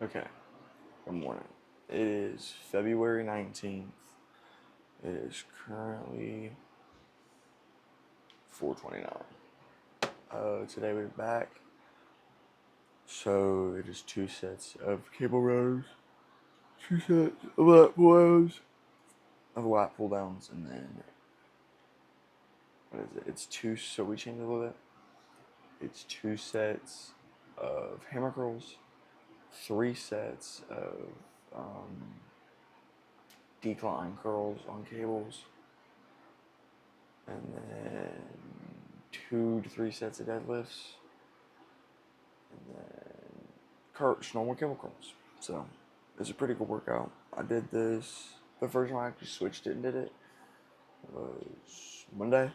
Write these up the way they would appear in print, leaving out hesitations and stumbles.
Okay, good morning. It is February 19th. It is currently 4:29. Today we're back. So it is two sets of cable rows, two sets of lat rows, of lat pull downs, and then what is it? It's two. So we changed a little bit. It's two sets of hammer curls, three sets of decline curls on cables, and then 2 to 3 sets of deadlifts, and then normal cable curls. So it's a pretty good workout. I did this. The first time I actually switched it and did it was Monday.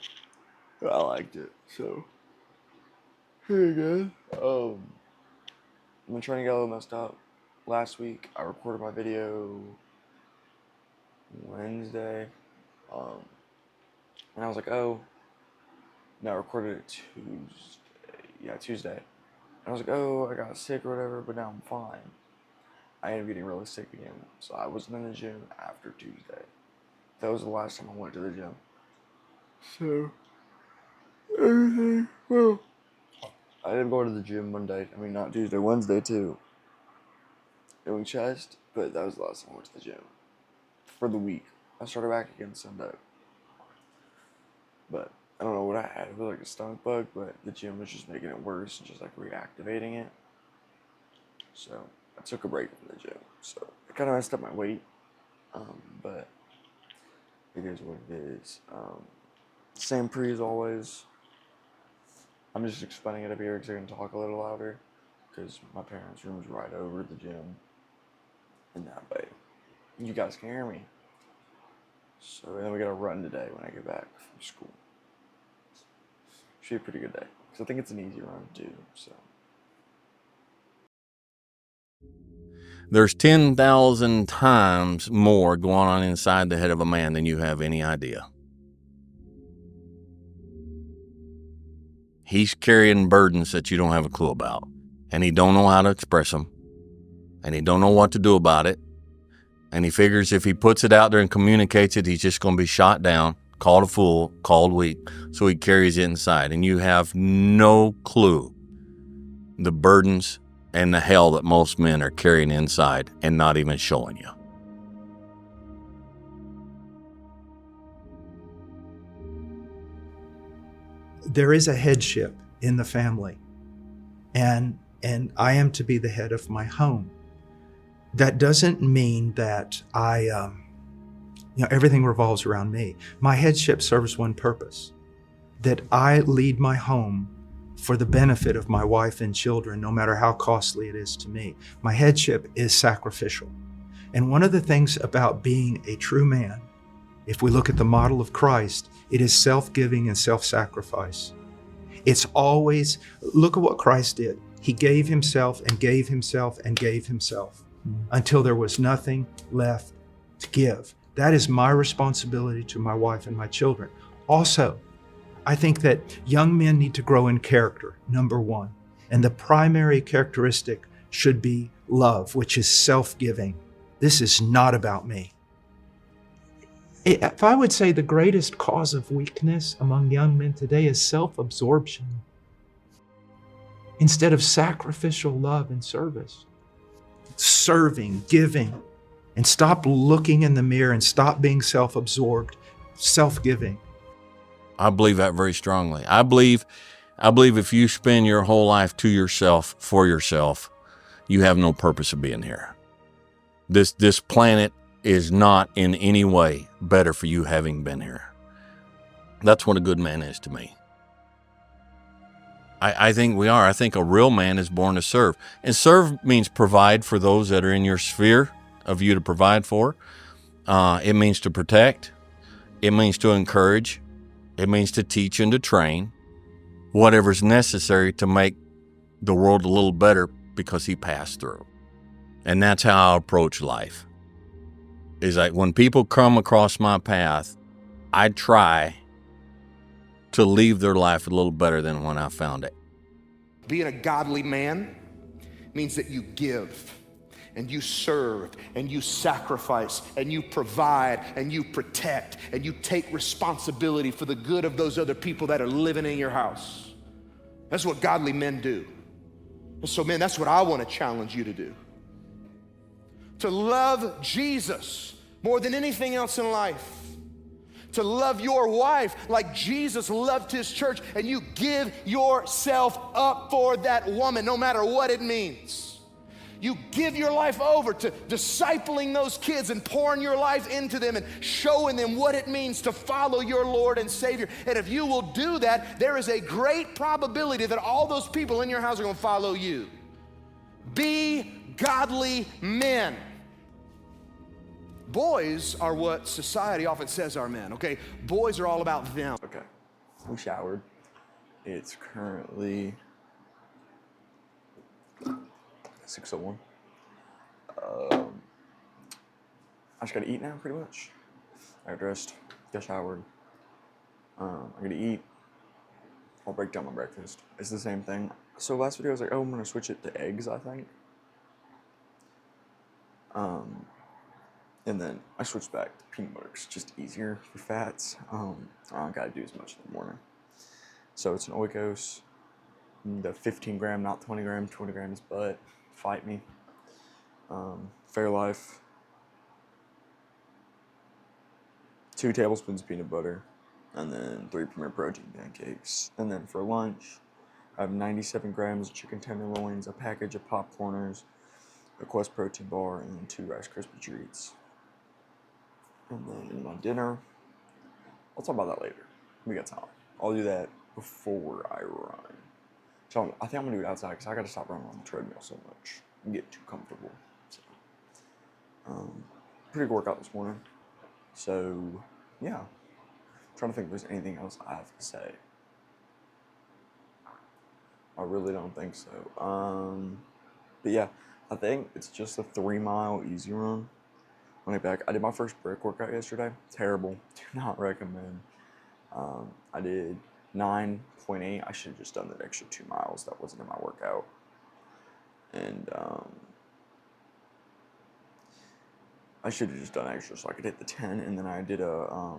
I liked it. So here you go. I've been trying to get a little messed up. Last week I recorded my video Wednesday, and I was like, oh, no, I recorded it Tuesday. Yeah, Tuesday. And I was like, oh, I got sick or whatever, but now I'm fine. I ended up getting really sick again, so I wasn't in the gym after Tuesday. That was the last time I went to the gym. So, everything, well, I didn't go to the gym Monday. I mean, not Tuesday, Wednesday too. Doing chest, but that was the last time I went to the gym. For the week. I started back again Sunday. But I don't know what I had. It was like a stomach bug, but the gym was just making it worse and just like reactivating it. So I took a break from the gym. So it kind of messed up my weight. But it is what it is. Same pre as always. I'm just explaining it up here because I can talk a little louder. Because my parents' room is right over the gym. And that way, you guys can hear me. So then we got to run today when I get back from school. Should be a pretty good day. Because I think it's an easy run too. So. There's 10,000 times more going on inside the head of a man than you have any idea. He's carrying burdens that you don't have a clue about, and he don't know how to express them, and he don't know what to do about it, and he figures if he puts it out there and communicates it, he's just going to be shot down, called a fool, called weak, so he carries it inside, and you have no clue the burdens and the hell that most men are carrying inside and not even showing you. There is a headship in the family, and I am to be the head of my home. That doesn't mean that everything revolves around me. My headship serves one purpose, that I lead my home for the benefit of my wife and children, no matter how costly it is to me. My headship is sacrificial. And one of the things about being a true man, if we look at the model of Christ, it is self-giving and self-sacrifice. It's always, look at what Christ did. He gave himself and gave himself and gave himself until there was nothing left to give. That is my responsibility to my wife and my children. Also, I think that young men need to grow in character, number one. And the primary characteristic should be love, which is self-giving. This is not about me. If I would say the greatest cause of weakness among young men today is self-absorption instead of sacrificial love and service. Serving, giving, and stop looking in the mirror and stop being self-absorbed, self-giving. I believe that very strongly. I believe if you spend your whole life to yourself, for yourself, you have no purpose of being here. This planet is not in any way better for you having been here. That's what a good man is to me. I think we are. I think a real man is born to serve. And serve means provide for those that are in your sphere of you to provide for. It means to protect. It means to encourage. It means to teach and to train. Whatever's necessary to make the world a little better because he passed through. And that's how I approach life. Is like when people come across my path, I try to leave their life a little better than when I found it. Being a godly man means that you give. and you serve and you sacrifice and you provide and you protect and you take responsibility for the good of those other people that are living in your house. That's what godly men do. And so, man, that's what I want to challenge you to do. To love Jesus more than anything else in life. To love your wife like Jesus loved his church, and you give yourself up for that woman, no matter what it means. You give your life over to discipling those kids and pouring your life into them and showing them what it means to follow your Lord and Savior. And if you will do that, there is a great probability that all those people in your house are going to follow you. Be godly men. Boys are what society often says are men, okay? Boys are all about them. Okay, we showered. It's currently 6:01. I just gotta eat now, pretty much. I got dressed, got showered. I'm gonna eat. I'll break down my breakfast. It's the same thing. So last video I was like, oh, I'm gonna switch it to eggs, I think. And then I switched back to peanut butter. It's just easier for fats. I don't gotta do as much in the morning. So it's an Oikos, the 15 gram, not 20 gram, 20 grams, but fight me. Fairlife, 2 tablespoons of peanut butter, and then 3 Premier Protein pancakes. And then for lunch, I have 97 grams of chicken tenderloins, a package of popcorners, a Quest protein bar, and then 2 Rice Krispie treats. And then in my dinner, I'll talk about that later. We got time. I'll do that before I run. So I think I'm gonna do it outside because I gotta stop running on the treadmill so much and get too comfortable. So, pretty good workout this morning. So, yeah. I'm trying to think if there's anything else I have to say. I really don't think so. But yeah, I think it's just a 3-mile easy run. When I back, I did my first brick workout yesterday. Terrible. Do not recommend. I did 9.8. I should have just done that extra 2 miles. That wasn't in my workout. And I should have just done extra so I could hit the 10. And then I did a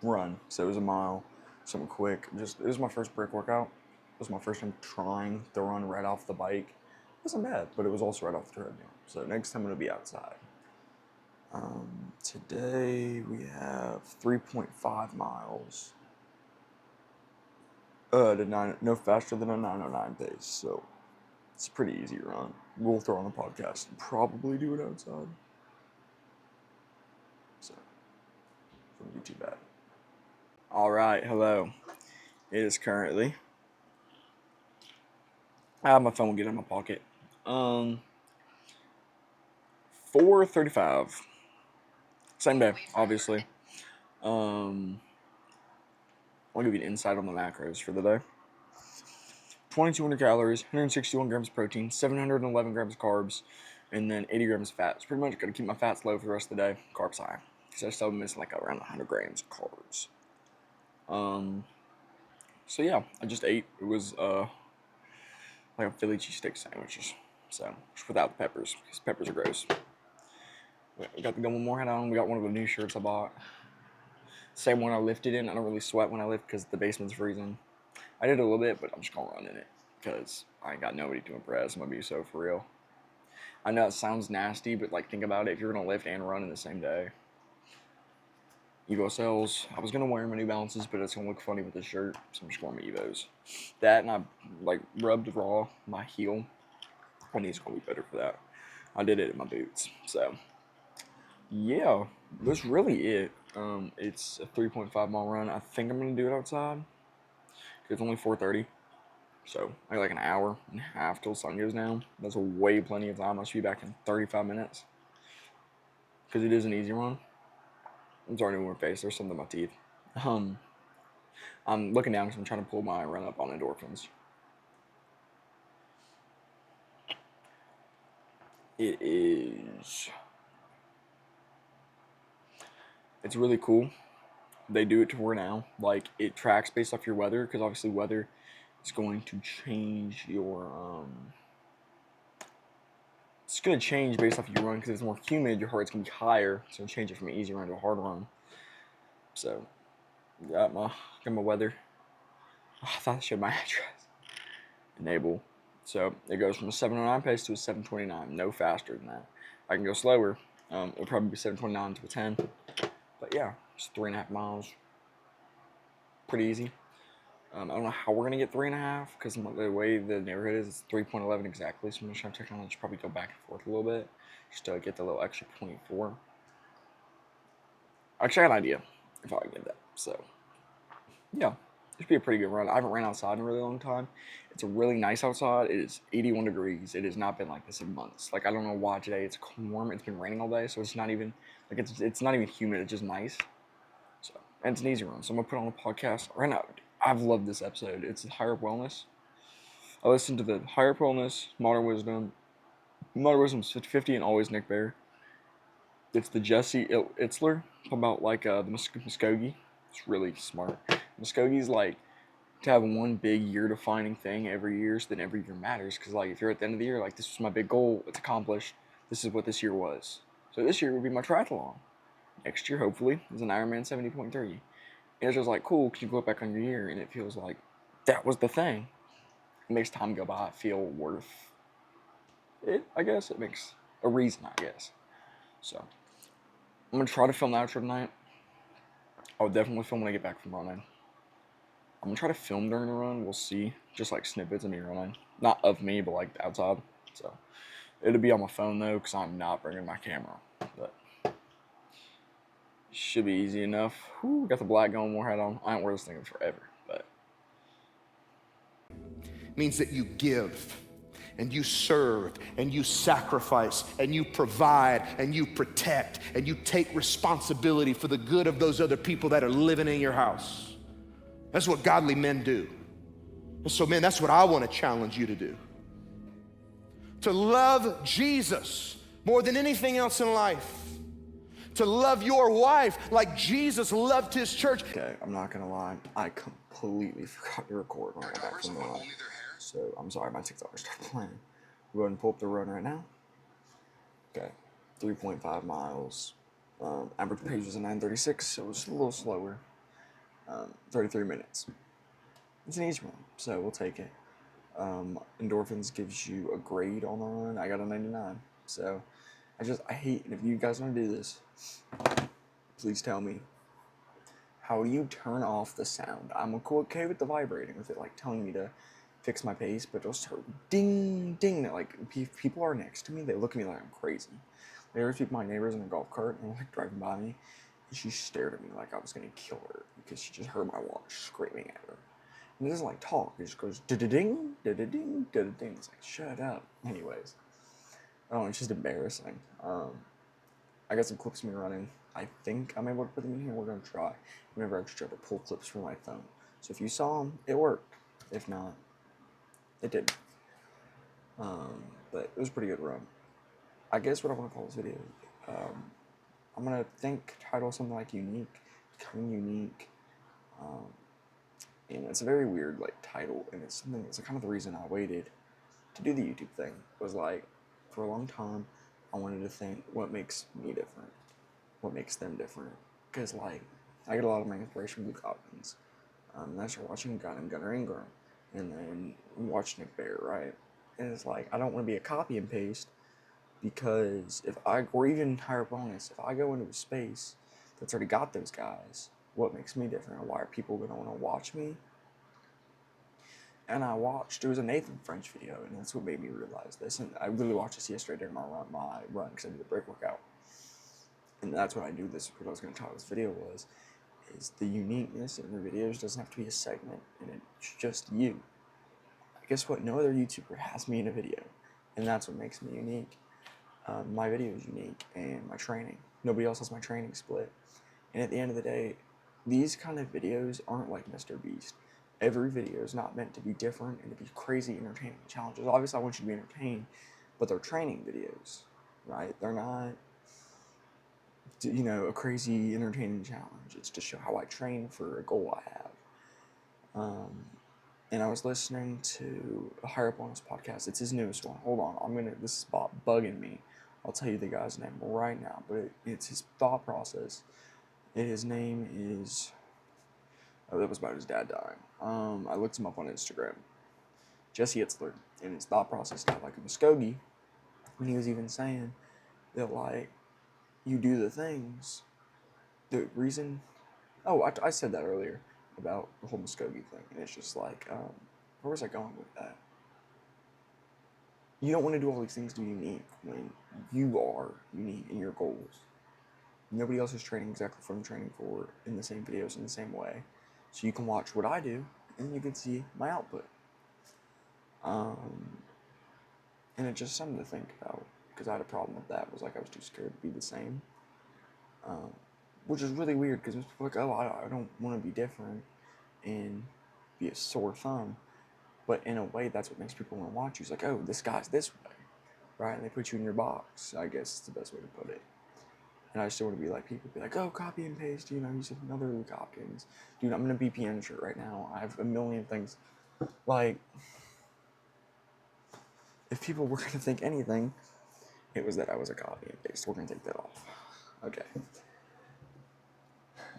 run. So it was a mile, something quick. It was my first brick workout. It was my first time trying to run right off the bike. It wasn't bad, but it was also right off the treadmill. So next time it'll be outside. Today we have 3.5 miles. No faster than a 9:09 pace. So it's a pretty easy run. We'll throw on the podcast and probably do it outside. So it wouldn't be too bad. All right, hello. It is currently. I have my phone. Will get in my pocket. 4:35. Same day, obviously. I'll give you an insight on the macros for the day. 2,200 calories, 161 grams of protein, 711 grams of carbs, and then 80 grams of fats. Pretty much gonna keep my fats low for the rest of the day. Carbs high, because I still missing like around 100 grams of carbs. So yeah, I just ate. It was like a Philly cheesesteak sandwiches. So just without the peppers, because peppers are gross. We got the Gummo Moore hat on. We got one of the new shirts I bought. Same one I lifted in. I don't really sweat when I lift because the basement's freezing. I did a little bit, but I'm just gonna run in it because I ain't got nobody to impress. I'm gonna be so for real. I know it sounds nasty, but like think about it. If you're gonna lift and run in the same day, Evo cells. I was gonna wear my New Balances, but it's gonna look funny with this shirt, so I'm just wearing my Evos. That and I like rubbed raw my heel. My knee's gonna be better for that. I did it in my boots, so yeah, that's really it. It's a 3.5 mile run. I think I'm gonna do it outside. It's only 4:30, so I got like an hour and a half till sun goes down. That's way plenty of time. I should be back in 35 minutes because it is an easy run. I'm starting to wear face. There's something in my teeth. I'm looking down because I'm trying to pull my run up on endorphins. It's really cool. they do it to where now, like, it tracks based off your weather, because obviously weather is going to change your, it's going to change based off of your run, because it's more humid, your heart rate's going to be higher, so change it from an easy run to a hard run. So, got my weather. Oh, I thought I showed my address. Enable. So, it goes from a 709 pace to a 729, no faster than that. I can go slower, it'll probably be 729 to a 10, but yeah, it's 3.5 miles. Pretty easy. I don't know how we're gonna get 3.5 because the way the neighborhood is, it's 3.11 exactly. So I'm gonna try to probably go back and forth a little bit just to get the little extra 0.4. Actually, I got an idea if I can get that. So yeah, it should be a pretty good run. I haven't ran outside in a really long time. It's a really nice outside. It is 81 degrees. It has not been like this in months. Like, I don't know why today it's warm. It's been raining all day, so it's not even like it's not even humid. It's just nice. So, and it's an easy run. So I'm gonna put on a podcast right now. I've loved this episode. It's Higher Up Wellness. I listened to the Higher Up Wellness, Modern Wisdom, Wisdom's 50, and Always Nick Bare. It's the Jesse Itzler about like the Muskogee. It's really smart. Muskogee's like to have one big year defining thing every year, so then every year matters. Because like if you're at the end of the year, like, this was my big goal, it's accomplished. This is what this year was. So this year would be my triathlon. Next year, hopefully, is an Ironman 70.3. And it's just like, cool, because you look back on your year and it feels like that was the thing. It makes time go by feel worth it, I guess. It makes a reason, I guess. So, I'm going to try to film the outro tonight. I'll definitely film when I get back from running. I'm going to try to film during the run. We'll see. Just like snippets of me running. Not of me, but like outside. So, it'll be on my phone though, because I'm not bringing my camera. But should be easy enough. Whew, got the black going more head on. I ain't wear this thing in forever, but Means that you give and you serve and you sacrifice and you provide and you protect and you take responsibility for the good of those other people that are living in your house. That's what godly men do. And so, man, that's what I want to challenge you to do. To love Jesus more than anything else in life. To love your wife like Jesus loved his church. okay, I'm not gonna lie, I completely forgot to record when I got back from the run. So I'm sorry, my TikTok started playing. We'll go ahead and pull up the run right now. Okay, 3.5 miles. Average pace was a 9:36, so it was a little slower. 33 minutes. It's an easy run, so we'll take it. Endorphins gives you a grade on the run. I got a 99. So I hate, and if you guys want to do this, please tell me, how do you turn off the sound? I'm okay with the vibrating, with it like telling me to fix my pace, but it'll start ding, ding. Like, if people are next to me, they look at me like I'm crazy. There's people, my neighbors in a golf cart, and they're like driving by me, and she stared at me like I was gonna kill her because she just heard my watch screaming at her. And it doesn't like talk, it just goes da-da-ding, da-da-ding, da-da-ding. It's like, shut up. Anyways, oh, it's just embarrassing. I got some clips of me running. I think I'm able to put them in here. We're gonna try. Remember, I just tried to pull clips from my phone. So if you saw them, it worked. If not, it didn't. But it was a pretty good run. I guess what I want to call this video, I'm gonna title something like unique, becoming unique. And it's a very weird like title, and it's something that's kind of the reason I waited to do the YouTube thing. Was like, for a long time, I wanted to think what makes me different, what makes them different. Because like, I get a lot of my inspiration from Luke Hopkins. And I started watching Gunnar Ingram, and then watch Nick Bare, right? And it's like, I don't want to be a copy and paste, because or even Higher Bonus, if I go into a space that's already got those guys, what makes me different? Why are people going to want to watch me? And there was a Nathan French video, and that's what made me realize this. And I literally watched this yesterday during my run, because I did a break workout. And that's what I knew what I was going to title this video is the uniqueness in your videos doesn't have to be a segment, and it's just you. Guess what? No other YouTuber has me in a video, and that's what makes me unique. My video is unique, and my training. Nobody else has my training split. And at the end of the day, these kind of videos aren't like Mr. Beast. Every video is not meant to be different and to be crazy entertaining challenges. Obviously, I want you to be entertained, but they're training videos, right? They're not you know, a crazy entertaining challenge. It's to show how I train for a goal I have. And I was listening to a Higher Up on His podcast. It's his newest one. Hold on, this is bugging me. I'll tell you the guy's name right now, but it's his thought process. His name is, oh, that was about his dad dying. I looked him up on Instagram. Jesse Itzler, and his thought process, not like a Muskogee, when he was even saying that, like, you do the things, the reason, oh, I said that earlier about the whole Muskogee thing, and it's just like, where was I going with that? You don't want to do all these things to be unique when you are unique in your goals. Nobody else is training exactly what I'm training for in the same videos in the same way. So you can watch what I do, and you can see my output. And it's just something to think about, because I had a problem with that. It was like I was too scared to be the same. Which is really weird, because most people are like, oh, I don't want to be different and be a sore thumb. But in a way, that's what makes people want to watch you. It's like, oh, this guy's this way, right? And they put you in your box, I guess is the best way to put it. And I still want to be like, people be like, oh, copy and paste, you know, you said another Luke Hopkins. Dude, I'm in a BPN shirt right now. I have a million things. Like, if people were going to think anything, it was that I was a copy and paste. We're going to take that off. Okay.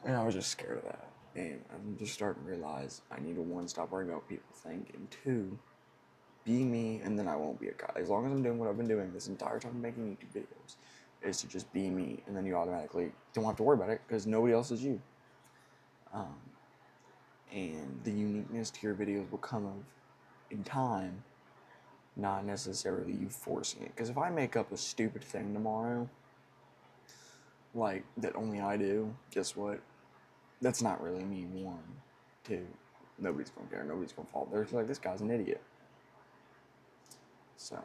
And I was just scared of that. And I'm just starting to realize I need to, one, stop worrying about what people think, and two, be me, and then I won't be a guy. As long as I'm doing what I've been doing this entire time making YouTube videos, is to just be me, and then you automatically don't have to worry about it, because nobody else is you. And the uniqueness to your videos will come in time, not necessarily you forcing it. Because if I make up a stupid thing tomorrow, like, that only I do, guess what? That's not really me, one. Two, nobody's gonna care, nobody's gonna follow. They're like, this guy's an idiot. So,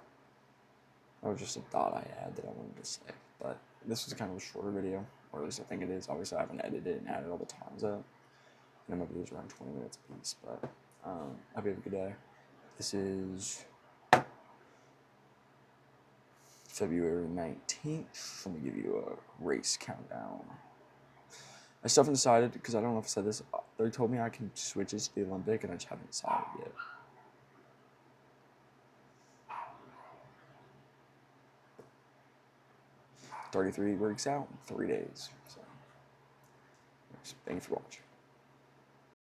that was just a thought I had that I wanted to say. But this was kind of a shorter video, or at least I think it is. Obviously, I haven't edited it and added all the times up. And my videos around 20 minutes a piece, but I hope you have a good day. This is February 19th. Let me give you a race countdown. I still haven't decided, because I don't know if I said this. They told me I can switch this to the Olympic, and I just haven't decided yet. 33 weeks out, 3 days. So, thank you for watching.